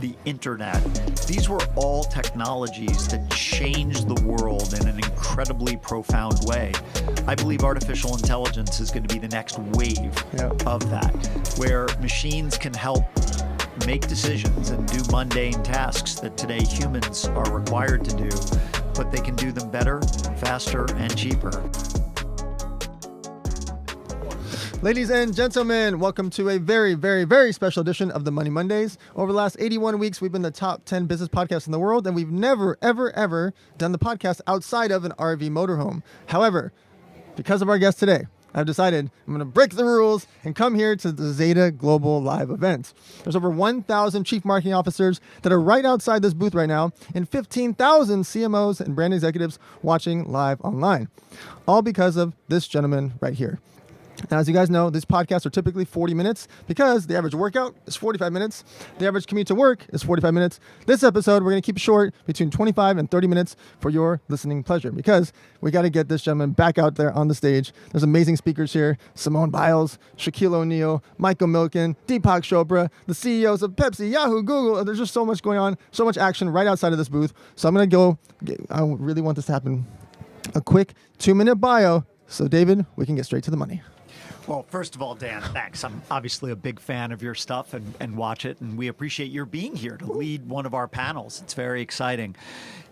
the internet. These were all technologies that changed the world in an incredibly profound way. I believe artificial intelligence is going to be the next wave of that, where machines can help make decisions and do mundane tasks that today humans are required to do, but they can do them better, faster, and cheaper. Ladies and gentlemen, welcome to a very, very, very special edition of the Money Mondays. Over the last 81 weeks, we've been the top 10 business podcasts in the world, and we've never, ever, ever done the podcast outside of an RV motorhome. However, because of our guest today, I've decided I'm going to break the rules and come here to the Zeta Global Live event. There's over 1,000 chief marketing officers that are right outside this booth right now, and 15,000 CMOs and brand executives watching live online, all because of this gentleman right here. Now, as you guys know, these podcasts are typically 40 minutes because the average workout is 45 minutes. The average commute to work is 45 minutes. This episode, we're going to keep it short, between 25 and 30 minutes for your listening pleasure, because we got to get this gentleman back out there on the stage. There's amazing speakers here: Simone Biles, Shaquille O'Neal, Michael Milken, Deepak Chopra, the CEOs of Pepsi, Yahoo, Google. There's just so much going on, so much action right outside of this booth. So I'm going to I really want this to happen. A quick 2-minute bio. So David, we can get straight to the money. Well, first of all, Dan, thanks. I'm obviously a big fan of your stuff and watch it, and we appreciate your being here to lead one of our panels. It's very exciting.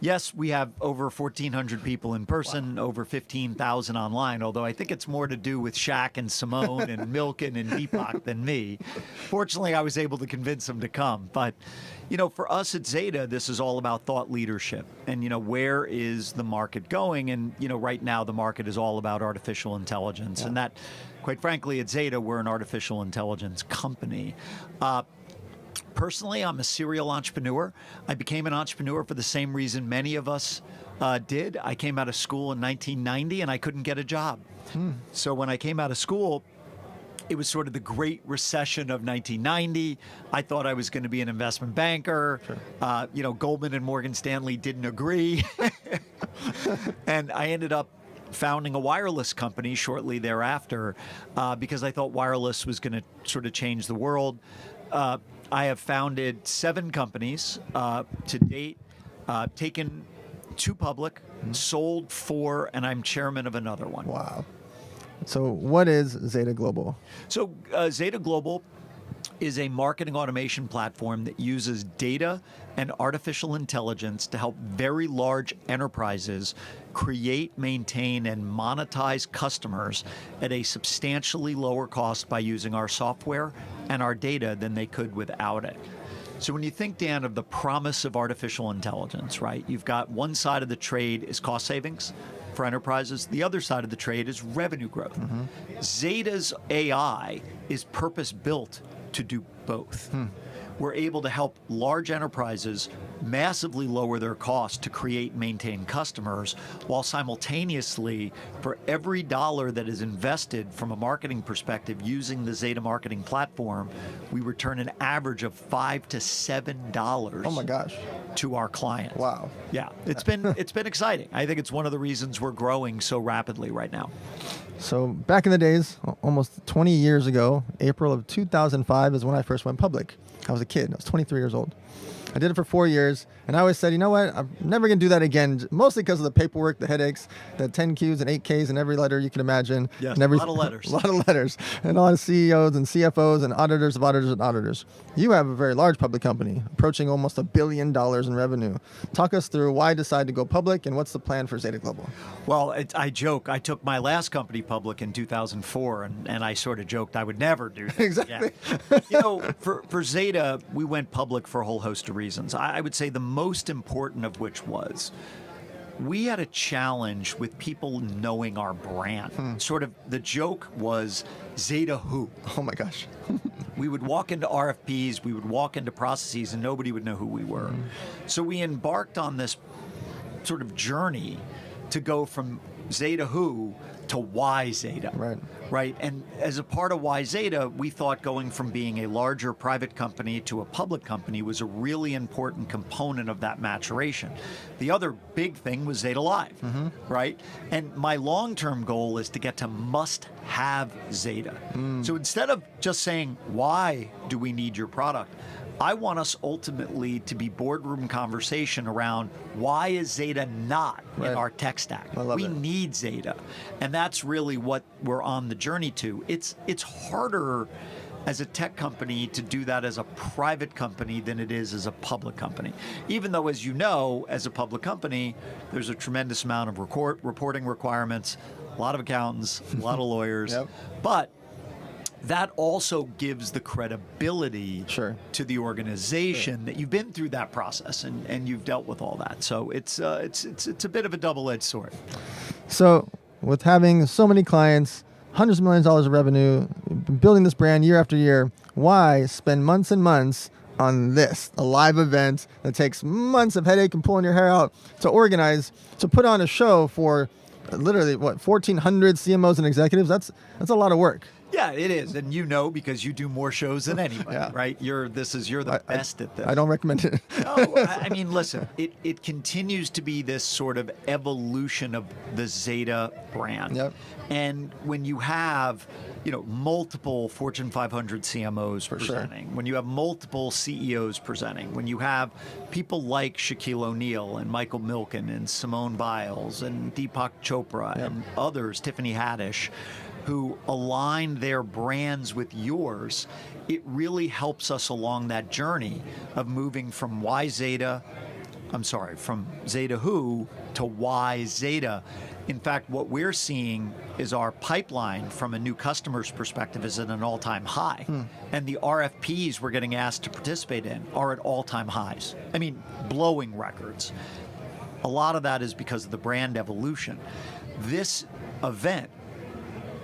Yes, we have over 1,400 people in person, over 15,000 online, although I think it's more to do with Shaq and Simone and Milken and Deepak than me. Fortunately, I was able to convince them to come. But, you know, for us at Zeta, this is all about thought leadership and, you know, where is the market going? And, you know, right now the market is all about artificial intelligence, and that, quite frankly, at Zeta, we're an artificial intelligence company. Personally, I'm a serial entrepreneur. I became an entrepreneur for the same reason many of us did. I came out of school in 1990 and I couldn't get a job. So when I came out of school, it was sort of the Great Recession of 1990. I thought I was going to be an investment banker. Sure. You know, Goldman and Morgan Stanley didn't agree. And I ended up founding a wireless company shortly thereafter because I thought wireless was going to sort of change the world. I have founded 7 companies to date, taken 2 public, sold 4, and I'm chairman of another one. Wow. So what is Zeta Global? So Zeta Global is a marketing automation platform that uses data and artificial intelligence to help very large enterprises create, maintain, and monetize customers at a substantially lower cost by using our software and our data than they could without it. So when you think, Dan, of the promise of artificial intelligence, right, you've got one side of the trade is cost savings for enterprises. The other side of the trade is revenue growth. Zeta's AI is purpose-built to do both. We're able to help large enterprises massively lower their costs to create and maintain customers, while simultaneously, for every dollar that is invested from a marketing perspective using the Zeta marketing platform, we return an average of $5 to $7. Oh my gosh. To our clients. Wow. Yeah, it's been exciting. I think it's one of the reasons we're growing so rapidly right now. So back in the days, almost 20 years ago, April of 2005 is when I first went public. I was a kid. I was 23 years old. I did it for 4 years, and I always said, you know what, I'm never going to do that again, mostly because of the paperwork, the headaches, the 10Qs and 8Ks and every letter you can imagine. Yes, and a lot of letters. A lot of letters, and a lot of CEOs and CFOs and auditors of auditors and auditors. You have a very large public company, approaching almost $1 billion in revenue. Talk us through why decide to go public, and what's the plan for Zeta Global? Well, I joke. I took my last company public in 2004, and I sort of joked I would never do that. Exactly. You know, for Zeta, we went public for a whole host of reasons. I would say the most important of which was we had a challenge with people knowing our brand. Sort of the joke was Zeta who? Oh my gosh. We would walk into RFPs, we would walk into processes, and nobody would know who we were. So we embarked on this sort of journey to go from Zeta who to why Zeta. Right. And as a part of why Zeta, we thought going from being a larger private company to a public company was a really important component of that maturation. The other big thing was Zeta Live, right? And my long-term goal is to get to must-have Zeta. So instead of just saying, why do we need your product? I want us ultimately to be boardroom conversation around why is Zeta not in our tech stack? We need Zeta. And that's really what we're on the journey to. It's harder as a tech company to do that as a private company than it is as a public company. Even though, as you know, as a public company, there's a tremendous amount of reporting requirements, a lot of accountants, a lot of lawyers. But that also gives the credibility to the organization that you've been through that process and you've dealt with all that. So it's a bit of a double-edged sword. So with having so many clients, hundreds of millions of dollars of revenue, building this brand year after year, why spend months and months on this, a live event that takes months of headache and pulling your hair out to organize, to put on a show for literally, 1,400 CMOs and executives? That's a lot of work. Yeah, it is, and you know because you do more shows than anybody, right? You're the best at this. I don't recommend it. No, I mean, listen, it continues to be this sort of evolution of the Zeta brand. And when you have, multiple Fortune 500 CMOs presenting, when you have multiple CEOs presenting, when you have people like Shaquille O'Neal and Michael Milken and Simone Biles and Deepak Chopra and others, Tiffany Haddish, who align their brands with yours, it really helps us along that journey of moving from from Zeta Who to why Zeta. In fact, what we're seeing is our pipeline from a new customer's perspective is at an all-time high. And the RFPs we're getting asked to participate in are at all-time highs. I mean, blowing records. A lot of that is because of the brand evolution. This event,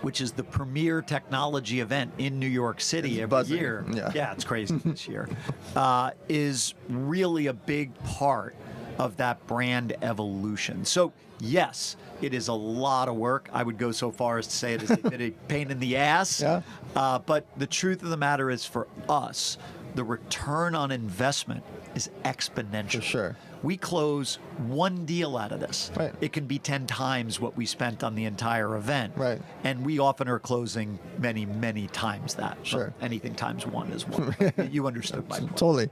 which is the premier technology event in New York City every year. Yeah, it's crazy this year, is really a big part of that brand evolution. So yes, it is a lot of work. I would go so far as to say it is a bit of a pain in the ass. But the truth of the matter is, for us, the return on investment is exponential. For sure. We close one deal out of this. It can be 10 times what we spent on the entire event. And we often are closing many, many times that. Anything times one is one. You understood my point. Totally.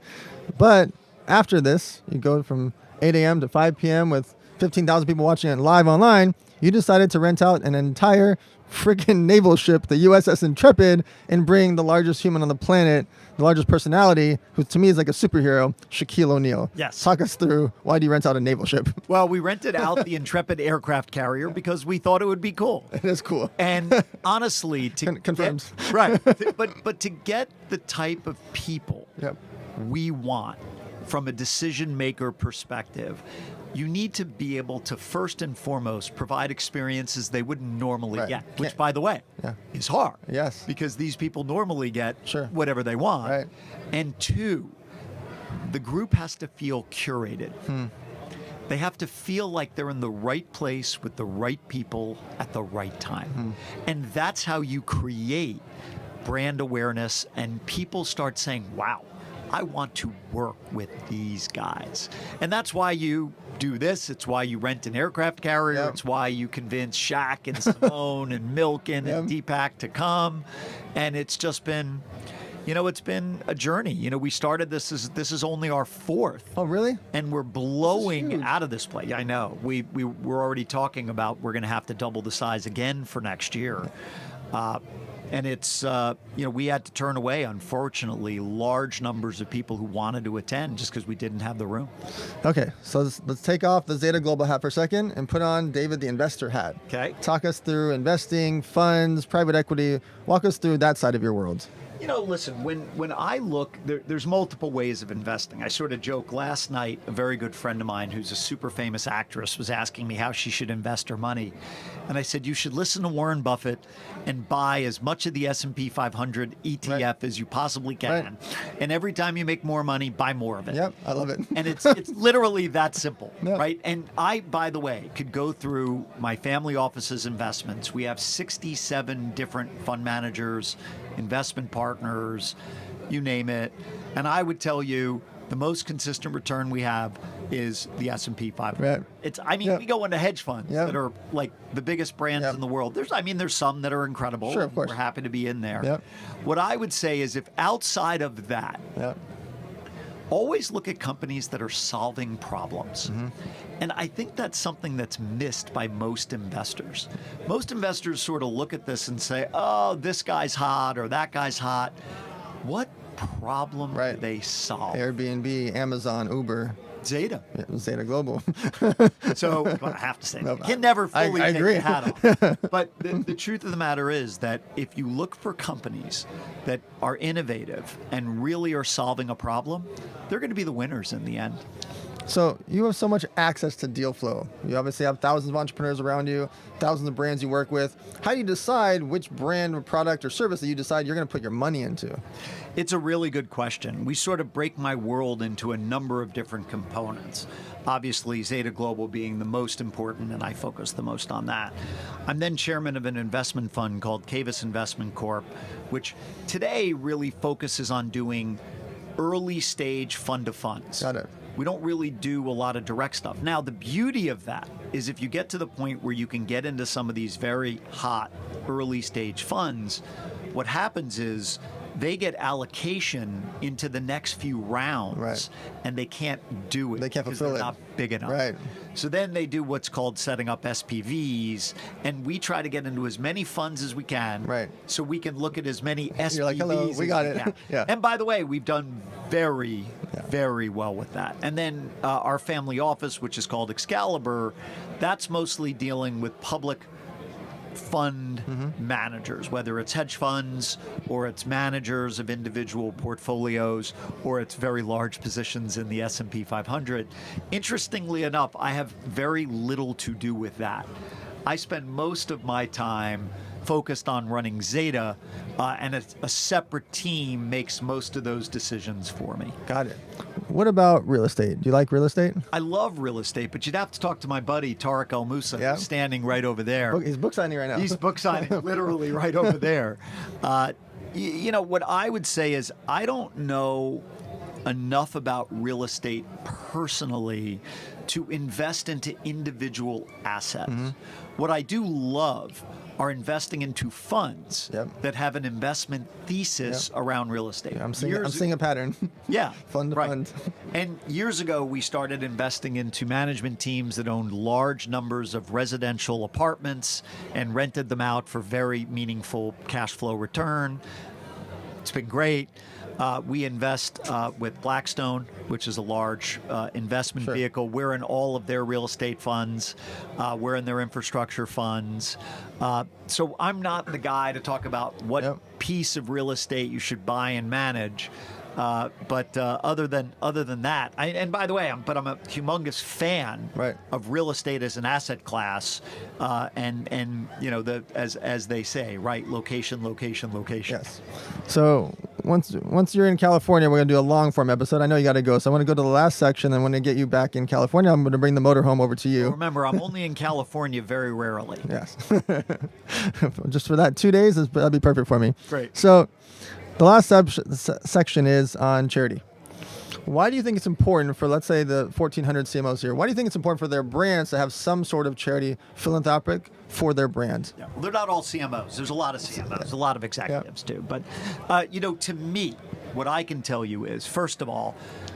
But after this, you go from 8 a.m. to 5 p.m. with 15,000 people watching it live online. You decided to rent out an entire freaking naval ship, the USS Intrepid, and bring the largest human on the planet, the largest personality, who to me is like a superhero, Shaquille O'Neal. Yes. Talk us through, why do you rent out a naval ship? Well, we rented out the Intrepid aircraft carrier because we thought it would be cool. It is cool. And honestly, confirms. But to get the type of people we want from a decision maker perspective, you need to be able to first and foremost provide experiences they wouldn't normally get, which, by the way, is hard. Because these people normally get whatever they want. And two, the group has to feel curated. They have to feel like they're in the right place with the right people at the right time. And that's how you create brand awareness, and people start saying, wow, I want to work with these guys. And that's why you do this. It's why you rent an aircraft carrier. It's why you convince Shaq and Simone and Milken and Deepak to come. And it's just been, it's been a journey. We started this is only our fourth. Oh, really? And we're blowing out of this place. I know. We're already talking about we're going to have to double the size again for next year. And it's, we had to turn away, unfortunately, large numbers of people who wanted to attend just because we didn't have the room. Okay, so let's take off the Zeta Global hat for a second and put on David the investor hat. Okay. Talk us through investing, funds, private equity. Walk us through that side of your world. Listen, when I look, there's multiple ways of investing. I sort of joke last night, a very good friend of mine who's a super famous actress was asking me how she should invest her money. And I said, you should listen to Warren Buffett and buy as much of the S&P 500 ETF as you possibly can. Right. And every time you make more money, buy more of it. Yep, I love it. And it's literally that simple, Yep. right? And I, by the way, could go through my family office's investments. We have 67 different fund managers, investment partners, you name it. And I would tell you the most consistent return we have is the S&P 500. Right. We go into hedge funds that are like the biggest brands in the world. There's some that are incredible. Sure, of course. We're happy to be in there. Yep. What I would say is if outside of that, always look at companies that are solving problems. Mm-hmm. And I think that's something that's missed by most investors. Most investors sort of look at this and say, oh, this guy's hot or that guy's hot. What problem do they solve? Airbnb, Amazon, Uber. Zeta. Yeah, Zeta Global. So I have to say, you can never fully take the hat off. But the truth of the matter is that if you look for companies that are innovative and really are solving a problem, they're going to be the winners in the end. So you have so much access to deal flow. You obviously have thousands of entrepreneurs around you, thousands of brands you work with. How do you decide which brand or product or service that you decide you're going to put your money into? It's a really good question. We sort of break my world into a number of different components. Obviously, Zeta Global being the most important, and I focus the most on that. I'm then chairman of an investment fund called Cavis Investment Corp, which today really focuses on doing early stage fund of funds. Got it. We don't really do a lot of direct stuff. Now, the beauty of that is if you get to the point where you can get into some of these very hot early stage funds, what happens is they get allocation into the next few rounds, and they can't do it. They can't fulfill it. They're not big enough. Right. So then they do what's called setting up SPVs, and we try to get into as many funds as we can, so we can look at as many SPVs. You're like, hello, we got it. Yeah. And by the way, we've done very well with that. And then our family office, which is called Excalibur, that's mostly dealing with public fund managers, whether it's hedge funds or it's managers of individual portfolios or it's very large positions in the S&P 500. Interestingly enough, I have very little to do with that. I spend most of my time focused on running Zeta, and a separate team makes most of those decisions for me. Got it. What about real estate? Do you like real estate? I love real estate, but you'd have to talk to my buddy, Tariq El Moussa, who's standing right over there. He's book signing right now. He's book signing literally right over there. What I would say is I don't know enough about real estate personally to invest into individual assets. What I do love are investing into funds that have an investment thesis around real estate. I'm seeing a pattern. Yeah. Fund to fund. And years ago, we started investing into management teams that owned large numbers of residential apartments and rented them out for very meaningful cash flow return. It's been great. We invest with Blackstone, which is a large investment vehicle. We're in all of their real estate funds. We're in their infrastructure funds. So I'm not the guy to talk about what piece of real estate you should buy and manage. But other than that, and by the way, I'm a humongous fan of real estate as an asset class, and as they say, location. Yes. So once you're in California, we're gonna do a long form episode. I know you got to go, so I want to go to the last section, and when I get you back in California, I'm going to bring the motorhome over to you. Well, remember, I'm only in California very rarely. Yes. Just for that 2 days, that'd be perfect for me. Great. So. The last section is on charity. Why do you think it's important for, let's say, the 1,400 CMOs here? Why do you think it's important for their brands to have some sort of charity philanthropic for their brand? Yeah. Well, they're not all CMOs. There's a lot of CMOs, a lot of executives too. But, to me, what I can tell you is, first of all,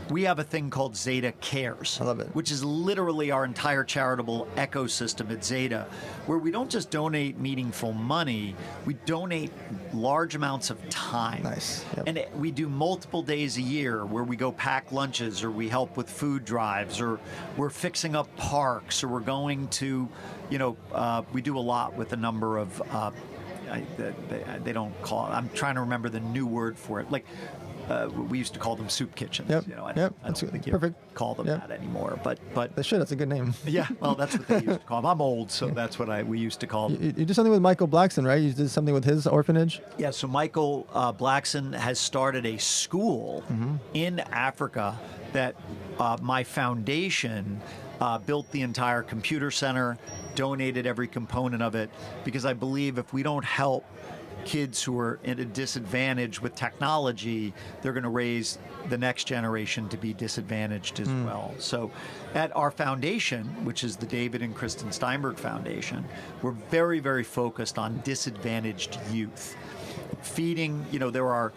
we have a thing called Zeta Cares. I love it. Which is literally our entire charitable ecosystem at Zeta, where we don't just donate meaningful money, we donate large amounts of time. Nice. Yep. And we do multiple days a year where we go pack lunches, or we help with food drives, or we're fixing up parks, or we're going to, we do a lot with a number of they don't call it. I'm trying to remember the new word for it. Like we used to call them soup kitchens. Yep. You know, I Yep. don't think you Perfect. call them that anymore. But They should. That's a good name. yeah, well, that's what they used to call them. I'm old, so that's what we used to call them. You did something with Michael Blackson, right? You did something with his orphanage. Yeah, so Michael Blackson has started a school in Africa that my foundation built the entire computer center, donated every component of it, because I believe if we don't help kids who are at a disadvantage with technology, they're going to raise the next generation to be disadvantaged as well. So at our foundation, which is the David and Kristen Steinberg Foundation, we're very, very focused on disadvantaged youth. Feeding, there are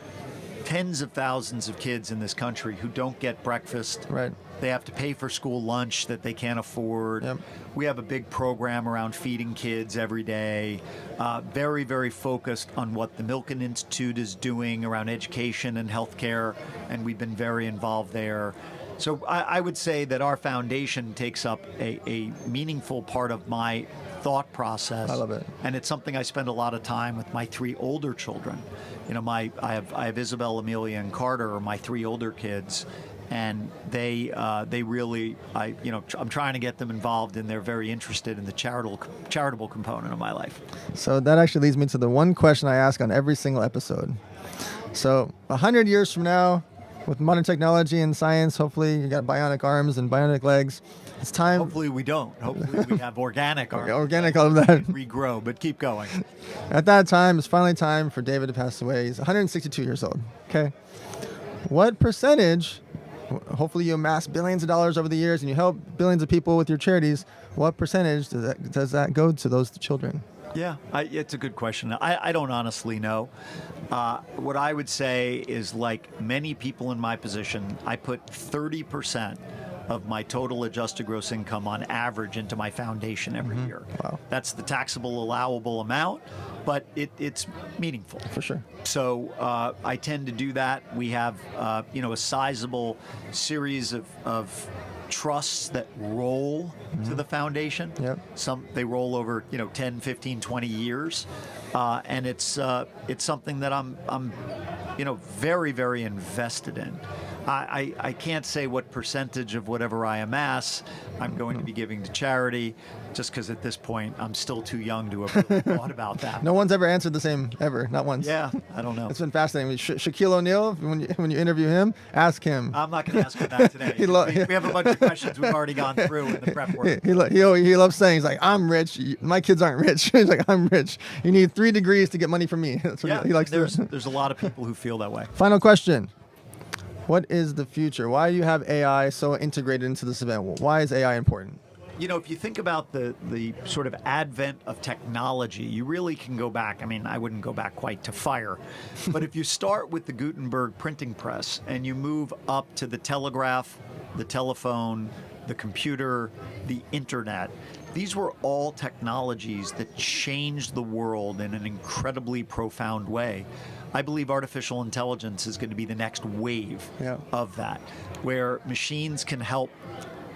tens of thousands of kids in this country who don't get breakfast. Right. They have to pay for school lunch that they can't afford. Yep. We have a big program around feeding kids every day. Very, very focused on what the Milken Institute is doing around education and healthcare, and we've been very involved there. So I would say that our foundation takes up a meaningful part of my thought process. I love it. And it's something I spend a lot of time with my 3 older children. I have Isabel, Amelia, and Carter are my 3 older kids. And they really, I'm trying to get them involved, and they're very interested in the charitable component of my life. So that actually leads me to the one question I ask on every single episode. So 100 years from now, with modern technology and science, hopefully you got bionic arms and bionic legs. It's time. Hopefully we don't. Hopefully we have organic arms. Organic, all of that. Regrow, but keep going. At that time, it's finally time for David to pass away. He's 162 years old. Okay. What percentage? Hopefully you amass billions of dollars over the years and you help billions of people with your charities. What percentage does that go to those children? Yeah, it's a good question. I don't honestly know. What I would say is, like many people in my position, I put 30% of my total adjusted gross income on average into my foundation every year. Wow. That's the taxable allowable amount, but it's meaningful. For sure. So I tend to do that. We have a sizable series of trusts that roll to the foundation. Yep. Some they roll over 10, 15, 20 years, and it's something that I'm very, very invested in. I can't say what percentage of whatever I amass I'm going to be giving to charity, just because at this point I'm still too young to have really thought about that. No one's ever answered the same, ever, not once. Yeah, I don't know. It's been fascinating. Shaquille O'Neal, when you interview him, ask him. I'm not going to ask him that today. We have a bunch of questions we've already gone through in the prep work. He loves saying, he's like, I'm rich. My kids aren't rich. He's like, I'm rich. You need 3 degrees to get money from me. That's what he likes to do. There's a lot of people who feel that way. Final question. What is the future? Why do you have AI so integrated into this event? Why is AI important? If you think about the sort of advent of technology, you really can go back. I mean, I wouldn't go back quite to fire, but if you start with the Gutenberg printing press and you move up to the telegraph, the telephone, the computer, the internet, these were all technologies that changed the world in an incredibly profound way. I believe artificial intelligence is going to be the next wave of that, where machines can help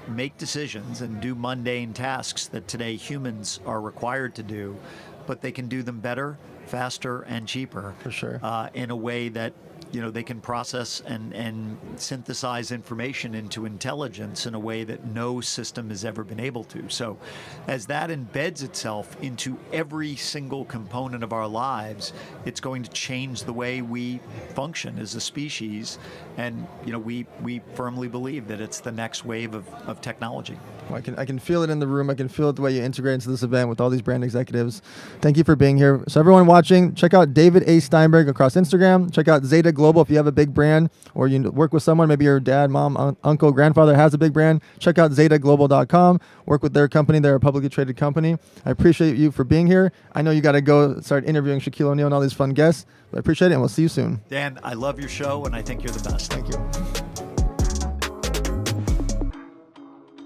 make decisions and do mundane tasks that today humans are required to do, but they can do them better, faster, and cheaper. For sure. In a way that they can process and synthesize information into intelligence in a way that no system has ever been able to. So as that embeds itself into every single component of our lives, it's going to change the way we function as a species. And we firmly believe that it's the next wave of technology. Well, I can feel it in the room. I can feel it the way you integrate into this event with all these brand executives. Thank you for being here. So everyone watching, check out David A. Steinberg across Instagram. Check out Zeta Global if you have a big brand or you work with someone, maybe your dad, mom, uncle, grandfather has a big brand. Check out zetaglobal.com. Work with their company. They're a publicly traded company. I appreciate you for being here. I know you got to go start interviewing Shaquille O'Neal and all these fun guests, but I appreciate it, and we'll see you soon. Dan, I love your show, and I think you're the best. Thank you.